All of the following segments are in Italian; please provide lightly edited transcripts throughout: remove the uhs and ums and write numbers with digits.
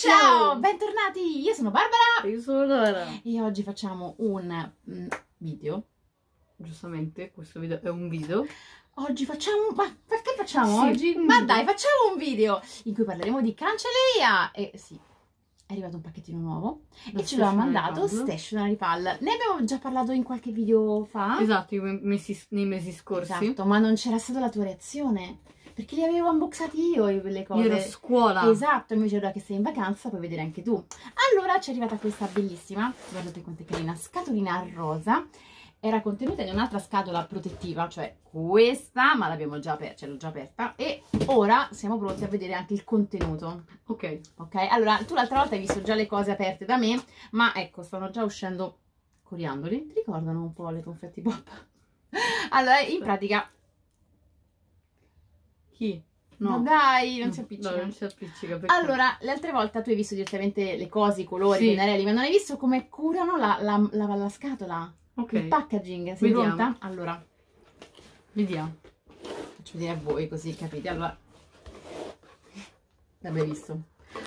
Ciao, bentornati! Io sono Barbara Io sono Lara. e oggi facciamo un video. Giustamente, questo video è un video. Oggi facciamo... Ma perché facciamo Sì, oggi? un Ma video. dai, facciamo un video in cui parleremo di cancelleria! E sì, è arrivato un pacchettino nuovo Da e ce l'ha Stationery mandato Pal. Stationery Pal. Ne abbiamo già parlato in qualche video fa. Esatto, nei mesi scorsi. Esatto, ma non c'era stata la tua reazione. Perché li avevo unboxati io quelle cose. Io ero a scuola. Esatto, invece ora che sei in vacanza puoi vedere anche tu. Allora ci è arrivata questa bellissima, guardate quanto è carina, scatolina rosa. Era contenuta in un'altra scatola protettiva, cioè questa, ma l'abbiamo già aperta, ce l'ho già aperta. E ora siamo pronti a vedere anche il contenuto. Ok. Ok, allora tu l'altra volta hai visto già le cose aperte da me, ma ecco, stanno già uscendo coriandoli. Ti ricordano un po' le confetti pop? Allora, in pratica... Chi? No, No. dai, non si appiccica. No, non si appiccica. Perché? Allora, le altre volte tu hai visto direttamente le cose, i colori, Sì. i pennarelli, ma non hai visto come curano la scatola? Ok. Il packaging. Sei Vediamo. pronta? Allora, Vediamo. faccio vedere a voi così capite. Allora, l'abbiamo visto.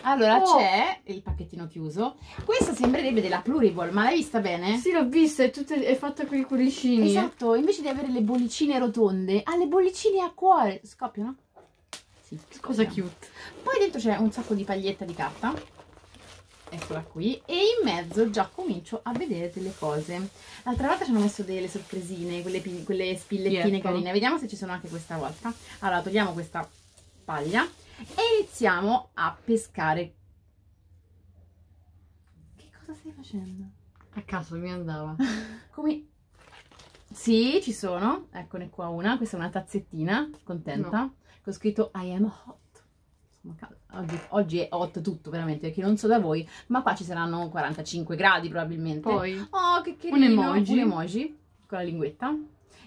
Allora, Oh. c'è il pacchettino chiuso. Questa sembrerebbe della Pluriball, ma l'hai vista bene? Sì, l'ho vista, è fatta con i cuoricini. Esatto, invece di avere le bollicine rotonde, ha le bollicine a cuore. Scoppiano? Sì, Cosa scoppiano. cute. Poi dentro c'è un sacco di paglietta di carta, eccola qui, e in mezzo già comincio a vedere delle cose. L'altra volta ci hanno messo delle sorpresine, quelle spillettine Ecco. carine, vediamo se ci sono anche questa volta. Allora togliamo questa paglia e iniziamo a pescare. Che cosa stai facendo? A caso mi andava. Come... Sì, ci sono, eccone qua una, questa è una tazzettina, contenta, con scritto I am hot. Oggi è hot tutto veramente, perché non so da voi, ma qua ci saranno 45 gradi probabilmente. Poi oh, che carino, un emoji con la linguetta.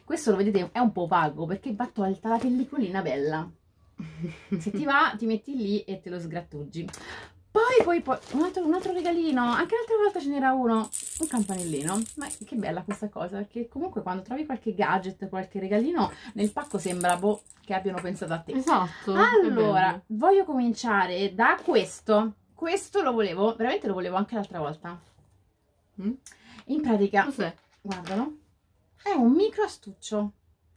Questo lo vedete è un po' opaco perché va tolta la pellicolina bella. Se ti va ti metti lì e te lo sgrattugi. Poi un altro regalino, anche l'altra volta ce n'era uno, un campanellino. Ma che bella questa cosa, perché comunque quando trovi qualche gadget, qualche regalino, nel pacco sembra boh, che abbiano pensato a te. Esatto. Allora, voglio cominciare da questo. Questo lo volevo, veramente lo volevo anche l'altra volta. In pratica, Cos'è? guardalo, è un micro astuccio.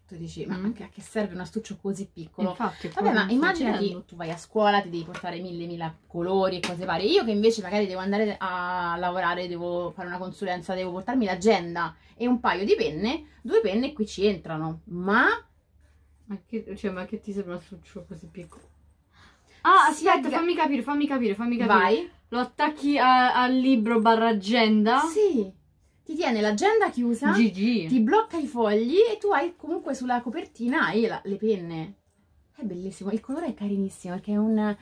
Tu dici, ma anche a che serve un astuccio così piccolo? Infatti, Vabbè, ma sto immaginati, dicendo. tu vai a scuola, ti devi portare mille colori e cose varie. Io che invece magari devo andare a lavorare, devo fare una consulenza, devo portarmi l'agenda e un paio di penne, 2 penne qui ci entrano. Ma Ma che ti sembra un astuccio così piccolo? Ah, Si aspetta, agga- fammi capire. vai. Lo attacchi al libro barra agenda? Sì, ti tiene l'agenda chiusa, GG. ti blocca i fogli e tu hai comunque sulla copertina hai le penne. È bellissimo, il colore è carinissimo perché è un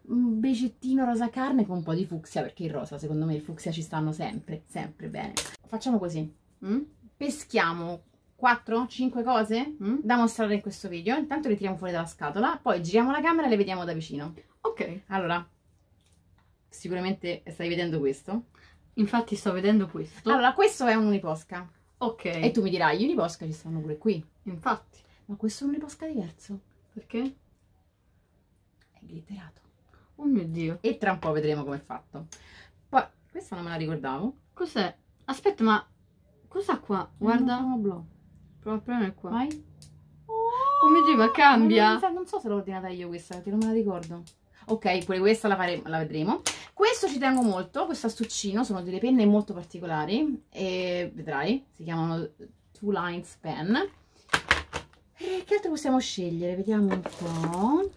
beigettino rosa carne con un po' di fucsia, perché il rosa secondo me il fucsia ci stanno sempre bene. Facciamo così, peschiamo 4-5 cose da mostrare in questo video. Intanto le tiriamo fuori dalla scatola, poi giriamo la camera e le vediamo da vicino. Ok. Allora, sicuramente stai vedendo questo. Infatti sto vedendo questo. Allora, questo è un uniposca. Ok. E tu mi dirai, gli uniposca ci stanno pure qui. Infatti. Ma questo è un uniposca diverso. Perché? È glitterato. Oh mio Dio. E tra un po' vedremo com'è fatto. Poi, questa non me la ricordavo. Cos'è? Aspetta, ma cosa qua? Guarda. Prova a premere qua. Vai. Oh mio Dio, ma cambia. Non so se l'ho ordinata io questa, perché non me la ricordo. Ok, pure questa la vedremo. Questo ci tengo molto, questo astuccino, sono delle penne molto particolari e vedrai, si chiamano Two Lines Pen. E che altro possiamo scegliere? Vediamo un po'.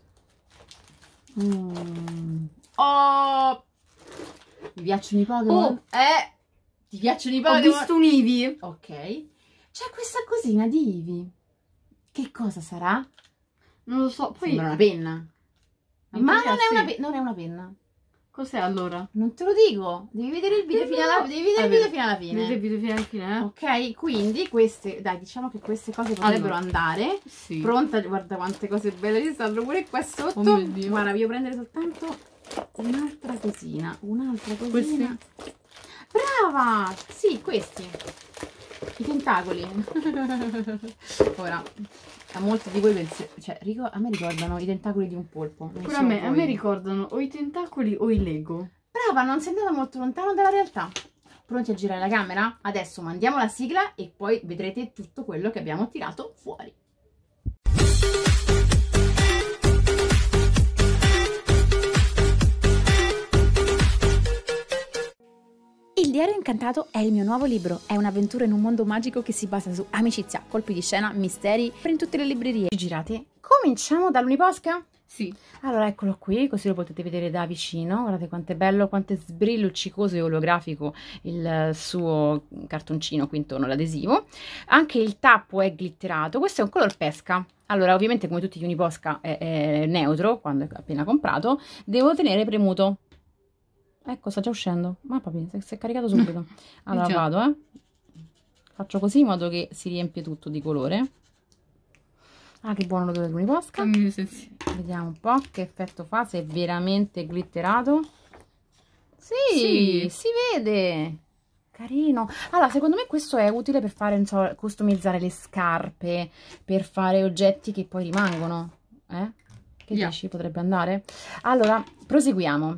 Oh! Mi piacciono i Pokémon? Oh! Ti piacciono i Ho Pokémon? visto un Eevee. Ok. C'è questa cosina di Eevee. Che cosa sarà? Non lo so. Poi Sembra una penna. Ma non è, non è una penna. cos'è allora? Non te lo dico. Devi vedere il video fino alla fine. Vedete Fine. il video fino alla fine, eh? Ok, quindi queste, dai, diciamo che queste cose potrebbero andare. Sì. Pronta, guarda quante cose belle ci stanno pure qua sotto. Oh mio Dio. Guarda, voglio prendere soltanto un'altra cosina. Questi? Brava! Sì, questi. I tentacoli. Ora, a molti di voi a me ricordano i tentacoli di un polpo. Non Pure so a me voi. ricordano o i tentacoli o i Lego. Brava, non sei andata molto lontano dalla realtà. Pronti a girare la camera? Adesso mandiamo la sigla e poi vedrete tutto quello che abbiamo tirato fuori. Il Diario Incantato è il mio nuovo libro, è un'avventura in un mondo magico che si basa su amicizia, colpi di scena, misteri, in tutte le librerie. Girate. Cominciamo dall'Uniposca? Sì. Allora eccolo qui, così lo potete vedere da vicino. Guardate quanto è bello, quanto è sbrilluccicoso e olografico il suo cartoncino qui intorno all'adesivo. Anche il tappo è glitterato, questo è un color pesca. Allora ovviamente come tutti gli Uniposca è neutro, quando è appena comprato, devo tenere premuto. Ecco, sta già uscendo. Ma papà, si è caricato subito. Allora vado, faccio così in modo che si riempie tutto di colore. Ah, che buono l'odore dell'Uniposca. Vediamo un po' che effetto fa, se è veramente glitterato. Sì, si vede. Carino. Allora, secondo me questo è utile per fare, non so, customizzare le scarpe, per fare oggetti che poi rimangono. Che dici? Potrebbe andare? Allora, proseguiamo.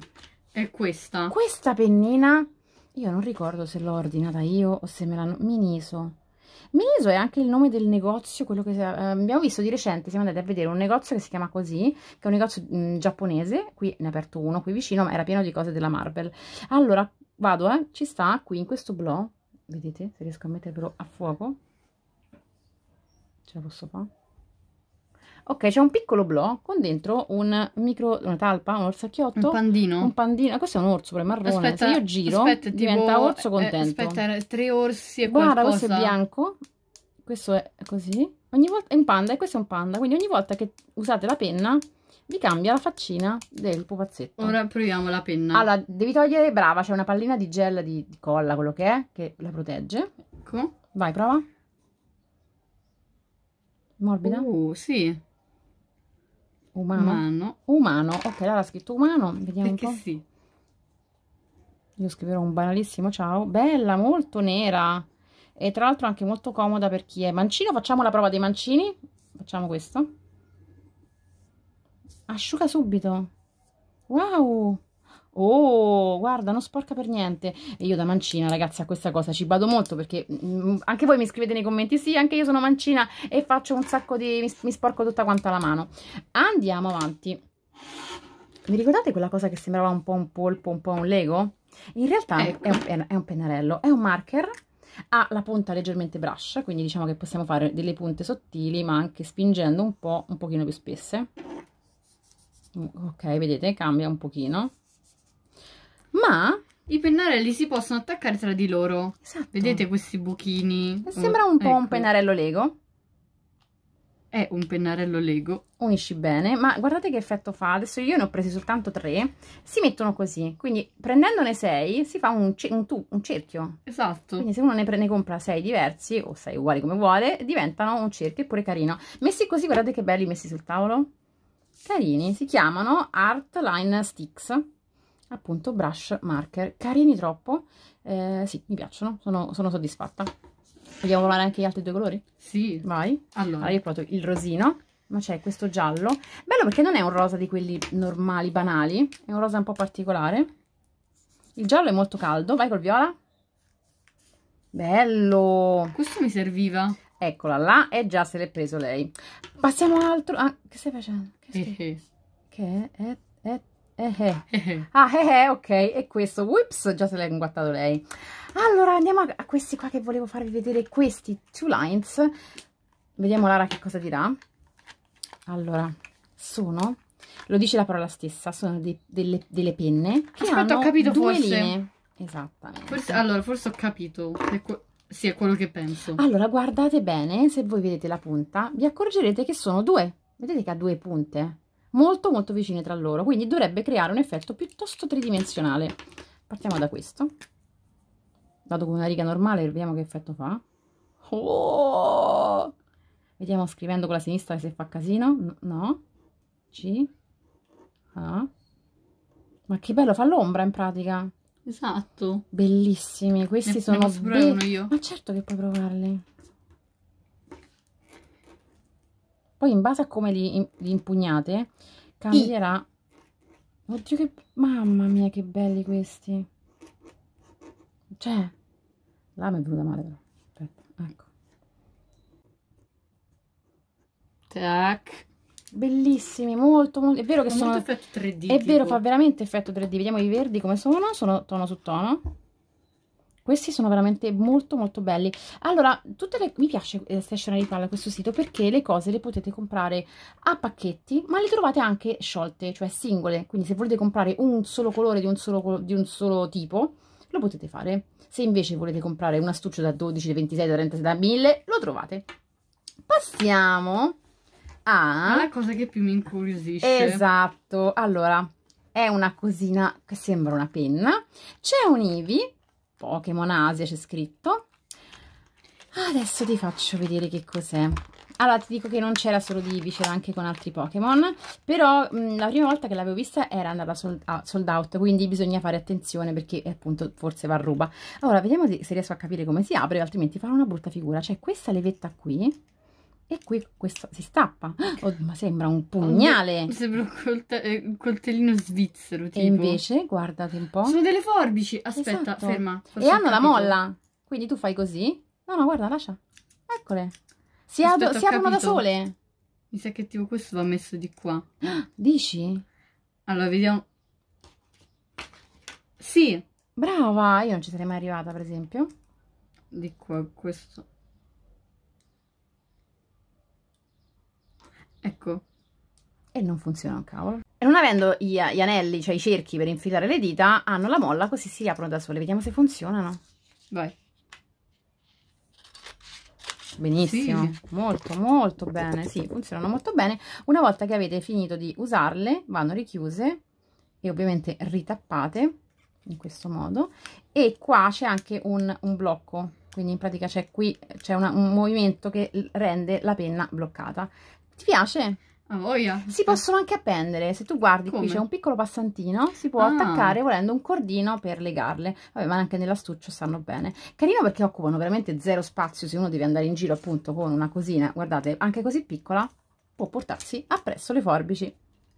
È questa. Questa pennina, io non ricordo se l'ho ordinata io o se me l'hanno... Miniso. Miniso è anche il nome del negozio, quello che abbiamo visto di recente, siamo andati a vedere un negozio che si chiama così, che è un negozio giapponese, qui ne ho aperto uno qui vicino, ma era pieno di cose della Marvel. Allora, vado, ci sta qui in questo blò, vedete, se riesco a mettervelo a fuoco, ce la posso fare? Ok, c'è un piccolo blò con dentro una talpa, un orsacchiotto. Un pandino. Un pandino. Questo è un orso, pure marrone. Aspetta, se io giro, diventa tipo, orso contento. Aspetta, 3 orsi e guarda, qualcosa. questo è bianco. Questo è così. Ogni volta è un panda e questo è un panda. Quindi ogni volta che usate la penna, vi cambia la faccina del pupazzetto. Ora proviamo la penna. Allora, devi togliere, brava, c'è una pallina di gel di colla, quello che è, che la protegge. Ecco. Vai, prova. Morbida? Sì. Umano. Ok, allora ha scritto umano. Vediamo perché un po'. Sì. Io scriverò un banalissimo ciao. Bella, molto nera. E tra l'altro anche molto comoda per chi è mancino. Facciamo la prova dei mancini. Facciamo questo. Asciuga subito. Wow. Oh, guarda, non sporca per niente. E io da mancina, ragazzi, a questa cosa ci bado molto perché anche voi mi scrivete nei commenti, sì, anche io sono mancina e faccio un sacco di... mi sporco tutta quanta la mano. Andiamo avanti. Mi ricordate quella cosa che sembrava un po' un polpo, un po' un Lego? In realtà ecco. è un pennarello, è un marker, ha la punta leggermente brush, quindi diciamo che possiamo fare delle punte sottili, ma anche spingendo un pochino più spesse. Ok, vedete, cambia un pochino. Ma i pennarelli si possono attaccare tra di loro. Esatto. Vedete questi buchini? Sembra un po' un pennarello Lego. È un pennarello Lego. Unisci bene, ma guardate che effetto fa. Adesso io ne ho presi soltanto 3. Si mettono così, quindi prendendone 6 si fa un cerchio. Esatto. Quindi se uno ne compra 6 diversi o 6 uguali come vuole, diventano un cerchio, eppure carino. Messi così, guardate che belli messi sul tavolo. Carini, si chiamano Art Line Sticks. Appunto brush marker, carini troppo, sì, mi piacciono, sono soddisfatta. Vogliamo provare anche gli altri 2 colori? Sì. Vai. Allora, io ho provato il rosino, ma c'è questo giallo, bello perché non è un rosa di quelli normali, banali, è un rosa un po' particolare. Il giallo è molto caldo, vai col viola. Bello! Questo mi serviva. Eccola là, e già se l'è preso lei. Passiamo a altro. Ah, che stai facendo? Che è? Ok, e questo, whoops, già se l'è inguattato lei. Allora andiamo a questi qua che volevo farvi vedere, questi 2 lines. Vediamo Lara che cosa dirà. Allora, lo dice la parola stessa, sono delle penne che hanno ho capito 2 forse. linee. Esattamente. Allora, forse ho capito. Sì, è quello che penso. Allora, guardate bene, se voi vedete la punta, vi accorgerete che sono 2. Vedete che ha 2 punte? Molto molto vicine tra loro, quindi dovrebbe creare un effetto piuttosto tridimensionale. Partiamo da questo. Vado con una riga normale e vediamo che effetto fa. Oh! Vediamo scrivendo con la sinistra se fa casino. No. C. A. Ma che bello, fa l'ombra in pratica. Esatto. Bellissimi, questi sono posso provare uno io? Ma certo che puoi provarli. Poi in base a come li impugnate cambierà. Oddio che... Mamma mia che belli questi. Cioè, là mi è venuta male però. Aspetta, ecco. Tac. Bellissimi, molto, molto. È vero che Fa sono... molto effetto 3D. È vero, tipo. fa veramente effetto 3D. Vediamo i verdi come sono. Sono tono su tono. Questi sono veramente molto molto belli. Allora, mi piace Stationery Pal, questo sito, perché le cose le potete comprare a pacchetti, ma le trovate anche sciolte, cioè singole. Quindi se volete comprare un solo colore di un solo tipo, lo potete fare. Se invece volete comprare un astuccio da 12, da 26, da 36, da 1000, lo trovate. Passiamo Ma la cosa che più mi incuriosisce. Esatto. Allora, è una cosina che sembra una penna. C'è un Eevee, Pokémon Asia c'è scritto. Adesso ti faccio vedere che cos'è. Allora, ti dico che non c'era solo di Eevee, c'era anche con altri Pokémon, però la prima volta che l'avevo vista era andata sold out, quindi bisogna fare attenzione perché appunto forse va a ruba. Allora, vediamo se riesco a capire come si apre, altrimenti farò una brutta figura. C'è questa levetta qui e qui questo si stappa. Oh, ma sembra un pugnale! Sembra un coltellino svizzero, tipo. E invece, guardate un po'. Sono delle forbici. Aspetta, Esatto. ferma. E hanno la molla, quindi tu fai così. No, no, guarda, lascia. Eccole. Si aprono da sole. Mi sa che tipo questo va messo di qua. Dici? Allora, vediamo. Sì. Brava, io non ci sarei mai arrivata, per esempio. Di qua, questo. Ecco. E non funziona un cavolo. E non avendo gli anelli, cioè i cerchi per infilare le dita, hanno la molla, così si aprono da sole. Vediamo se funzionano. Vai. Benissimo, sì. Molto molto bene, sì, funzionano molto bene. Una volta che avete finito di usarle, vanno richiuse e ovviamente ritappate in questo modo. E qua c'è anche un blocco, quindi in pratica c'è qui un movimento che rende la penna bloccata. Ti piace? Ah, voglia. Si possono anche appendere, se tu guardi qui c'è un piccolo passantino, si può attaccare volendo un cordino per legarle. Vabbè, ma anche nell'astuccio stanno bene. Carino perché occupano veramente zero spazio, se uno deve andare in giro appunto con una cosina, guardate, anche così piccola, può portarsi appresso le forbici.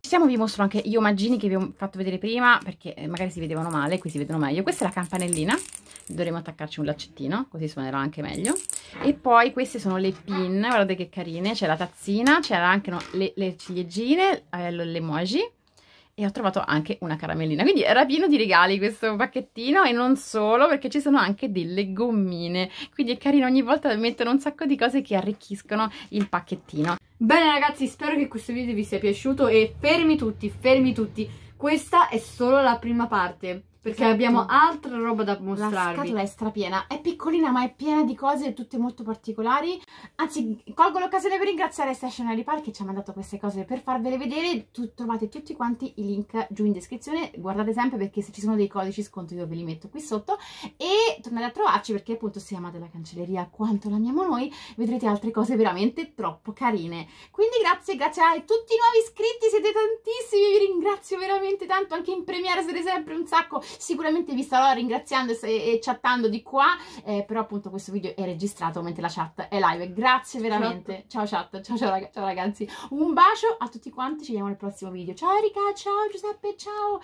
Vi mostro anche gli omaggini che vi ho fatto vedere prima, perché magari si vedevano male, qui si vedono meglio. Questa è la campanellina, dovremo attaccarci un laccettino, così suonerà anche meglio. E poi queste sono le pin, guardate che carine, c'è la tazzina, c'era anche le ciliegine, l'emoji, e ho trovato anche una caramellina. Quindi era pieno di regali questo pacchettino, e non solo, perché ci sono anche delle gommine. Quindi è carino, ogni volta mettono un sacco di cose che arricchiscono il pacchettino. Bene ragazzi, spero che questo video vi sia piaciuto e fermi tutti, questa è solo la prima parte, perché abbiamo altra roba da mostrarvi. La scatola è strapiena, è piccolina ma è piena di cose tutte molto particolari. Anzi, colgo l'occasione per ringraziare Stationery Pal che ci ha mandato queste cose per farvele vedere. Trovate tutti quanti i link giù in descrizione, guardate sempre perché se ci sono dei codici sconto io ve li metto qui sotto, e tornate a trovarci perché appunto se amate la cancelleria quanto l'amiamo noi vedrete altre cose veramente troppo carine. Quindi grazie a tutti i nuovi iscritti, siete tantissimi, vi ringrazio veramente tanto, anche in Premiere siete sempre un sacco. Sicuramente vi starò ringraziando e chattando di qua, però appunto questo video è registrato mentre la chat è live. Grazie veramente. Ciao chat, ciao ragazzi. Un bacio a tutti quanti, ci vediamo nel prossimo video. Ciao Erika, ciao Giuseppe, ciao.